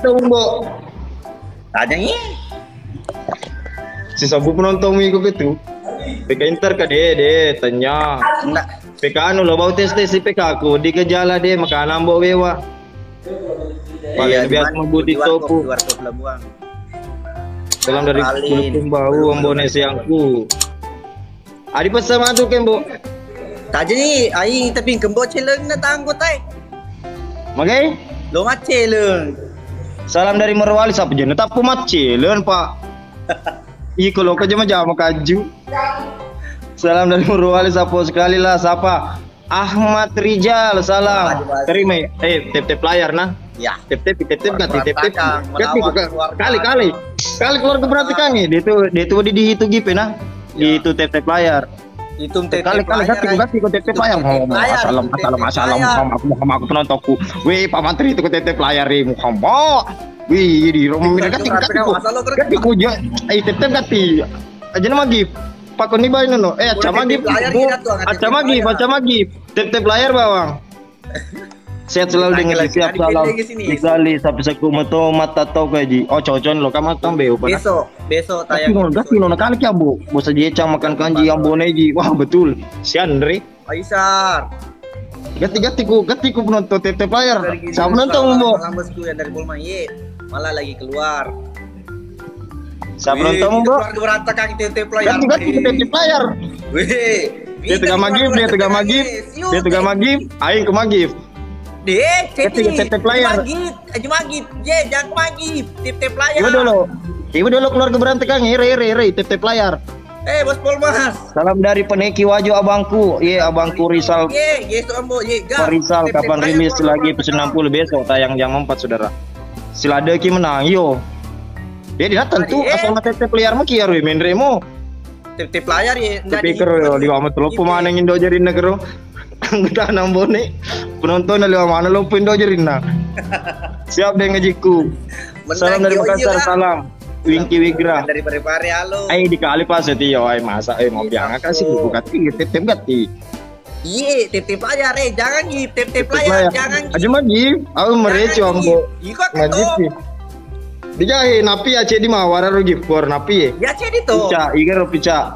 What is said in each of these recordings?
penonton Mbok. Tanya ini. Si sabu penonton minggu itu. PK Inter ke deh tanya. Enggak. PK anu lo bau tes si PK aku di gejala deh makanan Mbok wewa. Paling biasa membuti topu. Luar pelabuhan. Salam dari Kulupung Bau Ambone siangku. Adi pesan madu kembo. Tanya ni, ai tapi kembo celeng na tanggo tay. Magai? Lo mat celeng. Salam dari Merwali siapa jenis tapi macelen Pak. Iko lo kerja macam kaju. Salam dari Merwali siapa sekali lah siapa? Ahmad Rijal salam. Terima tep layar nah. Ya. Tep ganti kali keluar berarti kan dia tuh di itu gipe nah. Di itu tep layar. Itu kali ganti ke tep layar. Assalam aku penontonku. Weh Pak Menteri itu ke tep layar Muhammad. Wih di rumah ganti ku tep ganti. Aja nama gip. Pak Koni bayi nono. Aca magi. Tep layar bawang. Sehat selalu dengan siap salam. Dikali sampai sekumato mata tau kaji. Oh cocon lo kamu tambah. Besok tayang. Gati nono kali kia bu. Bosa dia cang makan kanji yang boneji. Wah betul. Sian Dre. Aisar. Gati ku penonton tep layar. Siapa nonton bu? Lambesku yang dari Bulma ye. Malah lagi keluar. Siapa nonton bu? Berantakan tep layar. Gati tep layar. Wih. Dia tengah magib. Aing ke magib. Deh, tep layar. Aja magib. Ye, jangan magib. Tep layar. Ibu dulu keluar ke berantakan re tep layar. Bos Polmas. Salam dari Peneki Waju abangku. Abangku Rizal. So ambo, Rizal kapan rilis lagi pesen 60 besok tayang jam 4 saudara. Silade ki menang yo. Dia datang tuh asal tep layar mah kieu main remo. Tep layar ya. Pikir yo di amat lo pemain Indo jadi negero. Kita nambone penonton dari mana lo Indo jadi nah. Siap deh ngejiku. Salam dari Makassar salam. Wingki Wigra. Dari Parepare halo. Dikali pas itu yo masa mau biang kasih buku kati tep gati. Iya, tep layar jangan gip tep layar jangan. Aja magi, aku mereco ambo. Iko keto. Dijahe napi ace di mawara ro gipor napi ya ace dito. Pica.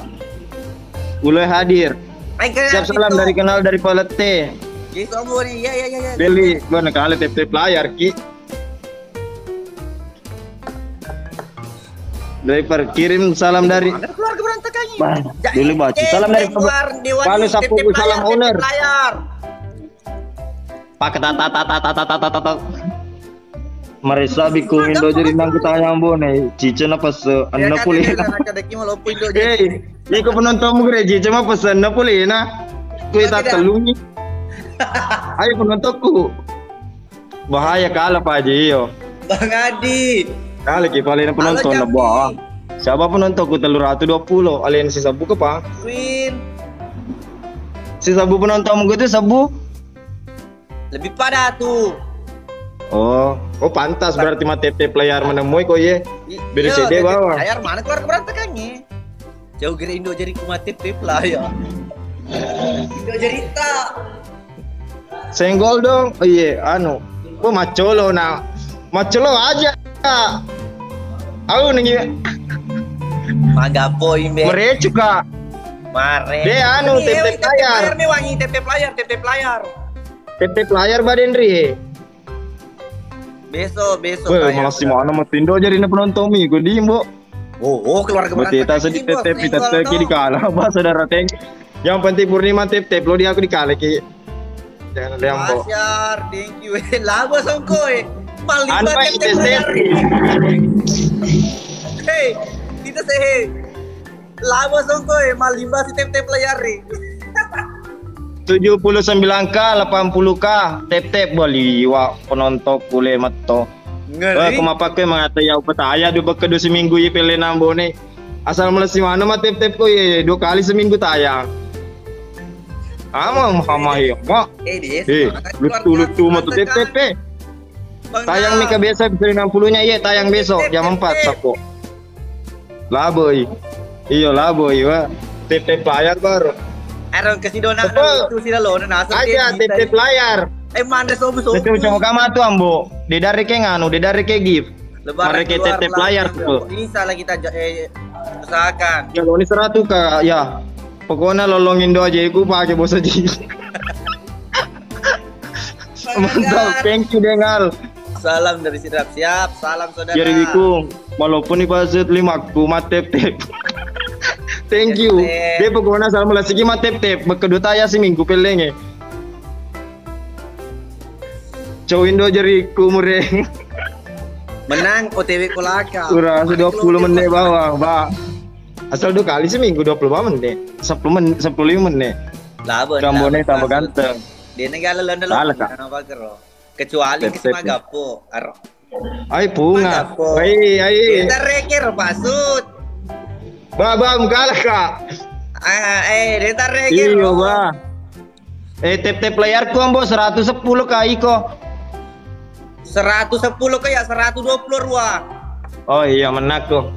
Mulai hadir. Siap salam dari kenal dari Palete. Gitu ambo nih. Ya. Beli gua nakale tep layar ki. Driver kirim salam dari keluarga berantakannya. Dulu baca salam dari Palu Sapu salam owner. Pakai tata. Marisa biku Indo jadi nang kita yang bone. Cice na pas 60. Ini ko penontonmu gede cice mah pesan 60 na. Kuita telungi. Ayo penontonku. Bahaya kalah Pak Haji yo. Bang Adi. Kali ki paling penonton na bawah. Siapa penontonku 320. Alien si sabu ke Pak? Win. Si sabu penontonmu gitu sabu. Lebih pada tuh. Oh pantas berarti mah tep layar menemui kok ye. Beda CD bawah. Layar mana keluar berantakannya? Jauh gara Indo jadi kumat tep layar. Indo cerita. Senggol dong. Oh iya anu. Macolo nah. Macolo aja. Aku nih. Magapoy me. Merecu kak. Mare. Dia anu tep layar. Me wangi tep layar. Tep layar Badendri. Besok. Wah, malah si mana mau tindo jadi penonton mi, gue dimbo. Oh, keluarga berantakan. Kita sedih tep kita ki dikalah, bah saudara teng. Yang penting Purnima tep lo dia aku dikalah ki. Jangan ada yang bo. Masyar, thank you. Labo songkoy. Malimba tep. Hey, kita say. Labo songkoy, malimba si tep layar ri. 79k, 80k, tep bali wa penonton kule matto. Wah, kumapake mangata ya upataya do bekedo seminggu ye pele nambone. Asal mula si mana mah tep ko ye 2 kali seminggu tayang. Ama ya, Mak. Lutu mah tep. Tayang nih biasa bisa 60-nya ye tayang besok jam 4 sapo. Lah boy. Iya lah boy, wa. Tep layar baru. Aron kasi dona itu sila lo na nasa aja tep layar Mana sobu-sobu. Coba kamu tuh ambo. Di dari ke nganu, di dari ke gift. Lebaran Mereka tetep layar tuh. Bisa lah kita usahakan. Ya kalau ini 100 kak, ya. Pokoknya lolongin doa aja, aku pakai bos aja. Mantap, thank you Dengal. Salam dari Sidrap, siap. Salam saudara. Jadi Bikung, walaupun ini pasut 5 aku matep tep. Thank you. Dia pokoknya salam lagi matep tep. Bekedut aja sih minggu pelengnya. Cowin do jari kumure. Menang OTW Kolaka. Sudah 20 menit bawah, Pak. Asal 2 kali seminggu 20 menit. 10 menit, 15 menit. Lah benar. Gambone tambah ganteng. Dia negara landa Salah, lo. Kak. Kenapa kero? Kecuali ke Semagapo. Ai bunga. Ai. Kita reker pasut. Babam kalah, Kak. Kita reker. Iya, Ba. Tep layar ku ambo 110 kali kok. 110 kayak 120 ruang. Oh iya menak kok.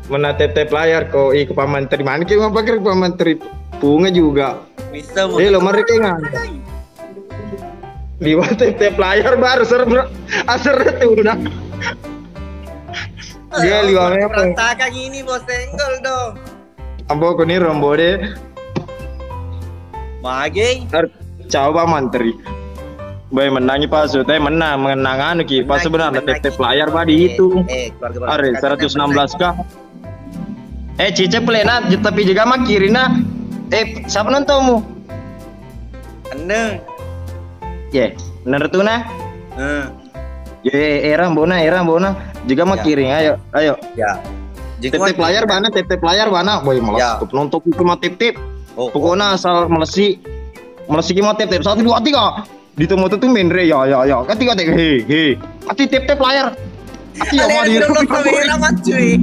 Mana tep layar kok. Ih ke pamantri mana ki mau pakai pamantri bunga juga. Bisa mau. Lo mereka ngan. Liwat tep layar baru serem. Asar tuh udah. Dia liwatnya apa? Berantakan ini bos senggol dong. Ambo ko ni rombo deh. Mage. Coba mantri. Baik menangi pas menang anu ki pas sebenarnya tep layar badi itu. Are 116 kah? Cice pelena tapi juga makirina. Siapa nontonmu? Ane. Ye, bener tuh nah. Ye, era bona juga makiring ayo. Ya. Tep layar mana? Boy malas penonton itu mah tip. Pokoknya asal melesi ki mau tip 1 2 3. Di temu tuh menre ya. Ketika he. Ati tip layar. Ati ya mari. Lama cuy.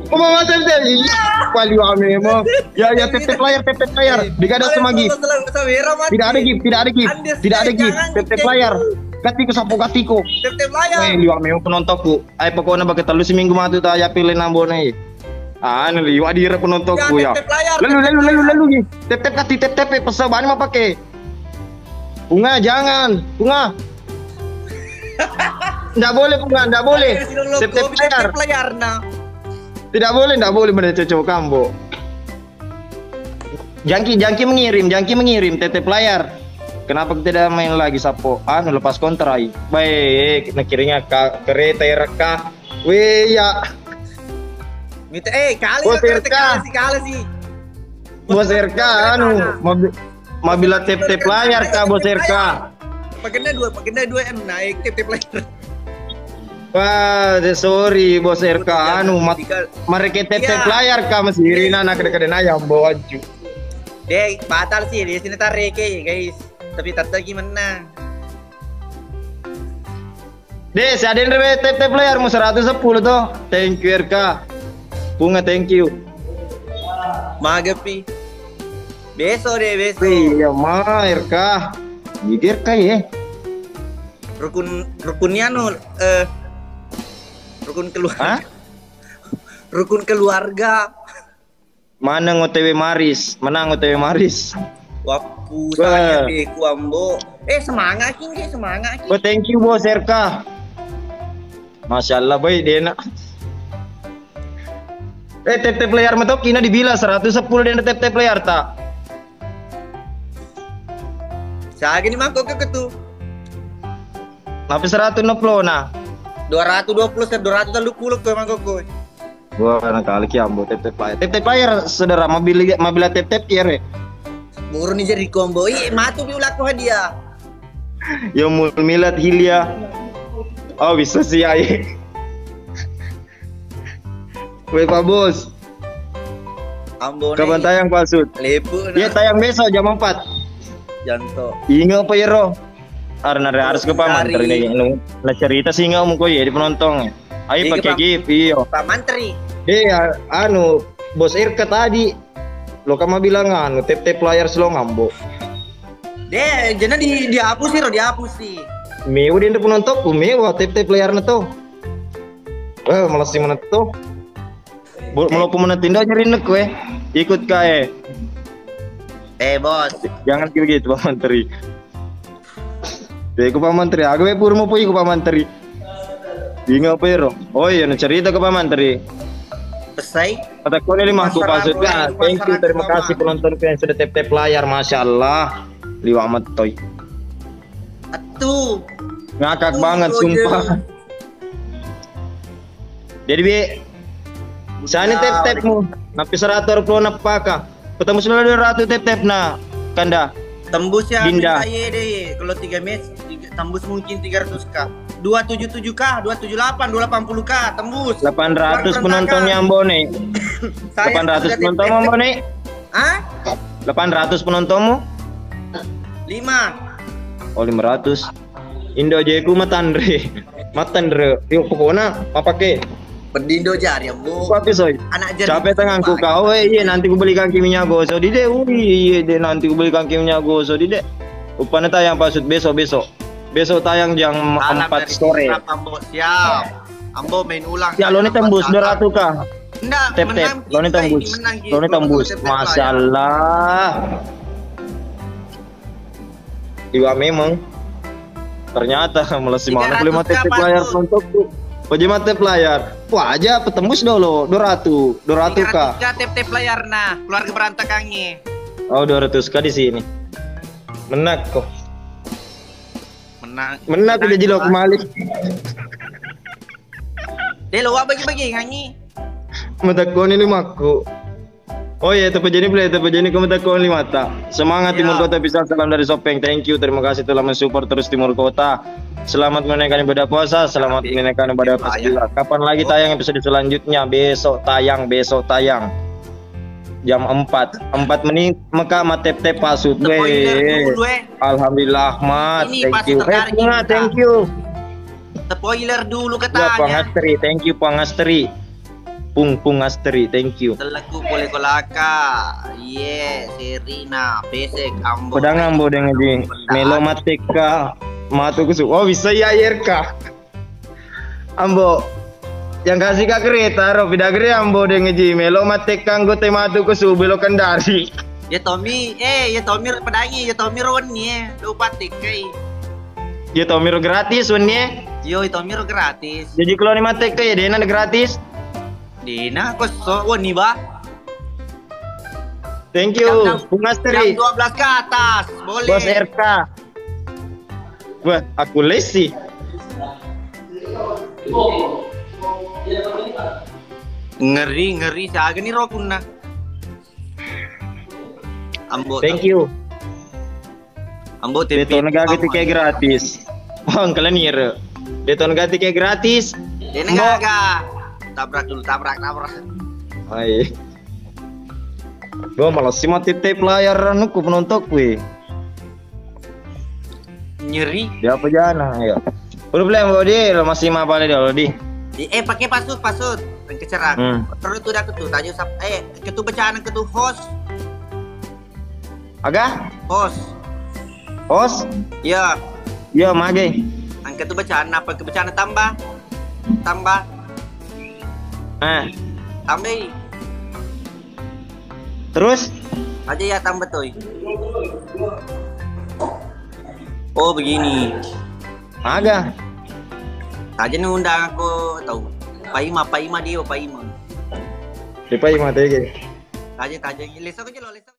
Mama tep. Wali ame mo. Ya tip layar. Digadas semagi. Tidak ada gift. Tip layar. Gatiku. Tip layar. Wah, liwa ame penontonku. Ai pokoknya bagi telu seminggu matu ta ya pilih nambone. Liwa dira penontonku ya. Lalu. Tep pesel bani mah pakai. Bunga jangan. Bunga. Enggak boleh. Tep layar nah. Tidak boleh benar cocok kambo. Jangki mengirim tep layar. Kenapa tidak main lagi sapo? Lepas kontrai. Baik, nakirinya kereta reka. Weh ya. Minta kali sih. Bos RK mobil tep layar kah bos RK? Pakainya 2 naik tep layar. Wah, sorry bos RK mereka tep layar kah masih irina nak dekat ayam baju. Dek, batal sih di sini tarik guys. Tapi tata gimana? Dek, saya ada tep layar mu 110 tuh. Thank you RK. Bunga thank you. Magapi. Besok. Iya mah RK. Gigi RK ya. Rukunnya rukun keluarga. Hah? Rukun keluarga. Mana OTW Maris? Menang OTW Maris. Wapu saya beku ambo. Semangat. Oh thank you bos RK. Masya Allah baik dia nak. Tep layar metok kina dibila 110 dan tep layar tak. Saya gini mah kok ketu. Tapi 160 nah. 220 230 kok emang kok. Gua karena kali ki ambo tep layar. Tep layar saudara mobil tep kire. Buru nih jadi combo. Matu biulah ko dia. Yo milat Hilya. Oh bisa sih ai. Weh Pak Bos. Ambon. Kapan tayang Pak Sud? Lebu. Iya tayang besok jam 4. Janto. Ingat apa ya Ro? Harus ke paman ini lah cerita sih nggak mau ya di penonton. Ayo pakai gift iyo. Pak Mantri. Iya bos Irka tadi. Lo kamu bilang tep layar slow ngambo. Jangan dihapus sih. Meu dia penontonku mewah tep layar neto. Malas sih meneto. Mau pemenetin dah nyari nek ikut kae. Bos. Jangan kayak gitu Pak Menteri. Dek Pak Menteri, aku purmo puy Pak Menteri. Bingung apa ya? Oh iya, cerita ke Pak Menteri. Selesai. Kata kau ini mah aku pasutnya. Thank you, terima kasih penonton yang sudah tap layar, masya Allah. Liwa amat toy. Atuh. Ngakak banget, sumpah. Jadi bi, sana tap-tapmu. Napi 100 pro napaka. Ketemu 900 tap-tap na. Kanda. Tembus ya Dinda. saya deh. Kalau 3 match tembus mungkin 300k. 277k, 278, 280k tembus. 800 penonton yang bone. 800 penonton mau bone. Hah? 800 penontonmu? 5. Oh 500. Indo jeku matandre. Matandre. Yo pokoknya apa ke? Pendindo jari ambo. Pakai soy. Anak jari. Capek tanganku kau, iya nanti ku belikan kimia goso di deh. Iya deh nanti ku belikan kimia goso di deh. Upana tayang pasut besok. Besok tayang jam 4 sore. Ambo siap. Ambo main ulang. Ya lo ini tembus 200 kah? Enggak, Tep. Lo ini tembus. Lo ini tembus. Masalah. Iwa memang. Ternyata melesi mana beli mati layar untukku. Pajama tap layar. Wah aja petembus dulu 200 kah? Tap layar nah, keluarga berantakannya. Oh 200 kah di sini. Menak kok. Menak udah jilok kembali. Delo wa bagi-bagi nganyi. Matakon ini maku. Oh iya, itu pejani kamu takon 5 mata. Semangat Ya. Timur Kota bisa salam dari Sopeng. Thank you, terima kasih telah mensupport terus Timur Kota. Selamat menunaikan ibadah puasa, selamat menunaikan ibadah puasa juga. Kapan lagi tayang episode selanjutnya? Besok tayang. Jam 4 menit Mekah matep pasut. Alhamdulillah Ahmad. Ini Thank you. pasti Thank you. Spoiler dulu Ya, katanya. Pangastri, thank you Pangastri. Pung Astri, thank you. Teleku boleh kolaka. Serina, Pesek, Ambo. Pedang ambo dengan di Melo Matika Matu kusu. Oh bisa ya Yerka. Ambo yang kasih ke kereta ro pidagre ambo dengan di Melo Matika nggote matu kusu belok kendari. Ya Tommy pedangi, ya Tommy Roni lupa tikai. Ya Tomiro gratis wenye. Yo Tommy gratis. Jadi kalau ni Matika ya dena gratis. Dina koso Woni ba? Thank you. Pung Astri. Jam 12 ke atas, boleh. Bos RK. Wah, aku lesi. Ngeri saga nih rokuna. Ambo. Thank you. Ambo Deton gati kayak gratis. Bang kalian nire. Deton gati kayak gratis. Dena gaga. Tabrak. Hai. Gua malah si mati tape layar anuku penonton gue. Nyeri. Dia apa jana ya? Udah belum kau dia masih mah balik dulu di. Pakai pasut. Yang kecerang. Terus udah ketu tanya ketu bacaan ketu host. Agak? Host? Ya. Ya mage. Angkat tu bacaan apa? Kebacaan tambah. Tambah. Terus? Aja ya tambah tuh. Oh begini. Agak. Aja nih undang aku tahu. Paima dia. Di Paima tadi. Aja lesok aja lo lesok.